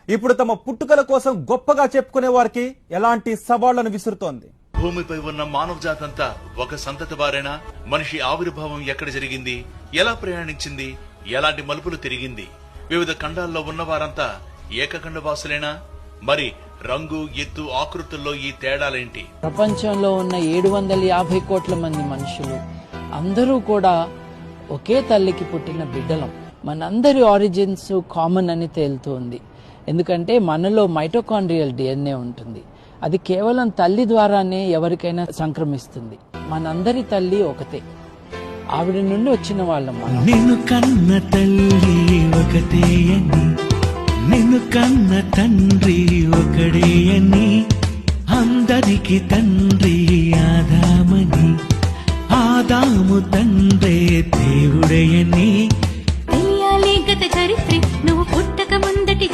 ఇప్పుడు తమ పుట్టుకల కోసం గొప్పగా చెప్పుకునే వారికి ఎలాంటి సవాళ్లను విసురుతోంది. భూమిపై ఉన్న మానవ జాతంతా ఒక సంతతి వారేనా? మనిషి ఆవిర్భావం ఎక్కడ జరిగింది, ఎలా ప్రయాణించింది, ఎలాంటి మలుపులు తిరిగింది? వివిధ ఖండాల్లో ఉన్నవారంతా ఏకఖండ వాసులేనా? మరి రంగు, ఎత్తు, ఆకృతుల్లో ఈ తేడాలేంటి? ప్రపంచంలో ఉన్న 750 కోట్ల మంది మనుషులు అందరూ కూడా ఒకే తల్లికి పుట్టిన బిడ్డలం. మనందరి ఆరిజిన్స్ కామన్ అని తేలుతోంది. ఎందుకంటే మనలో మైటోకాండ్రియల్ డిఎన్ఏ ఉంటుంది. అది కేవలం తల్లి ద్వారానే ఎవరికైనా సంక్రమిస్తుంది. మనందరి తల్లి ఒకతే, ఆవిడ నుండి వచ్చిన వాళ్ళం. నిన్ను కన్న తల్లి ఒకటే అని, నిన్ను కన్న తండ్రి ఒకడే అని, అందరికి తండ్రి ఆదామని, ఆదాము తండ్రే దేవుడయని. తెలియాలి గత చరిత్ర, నువ్వు పుట్టక ముందటి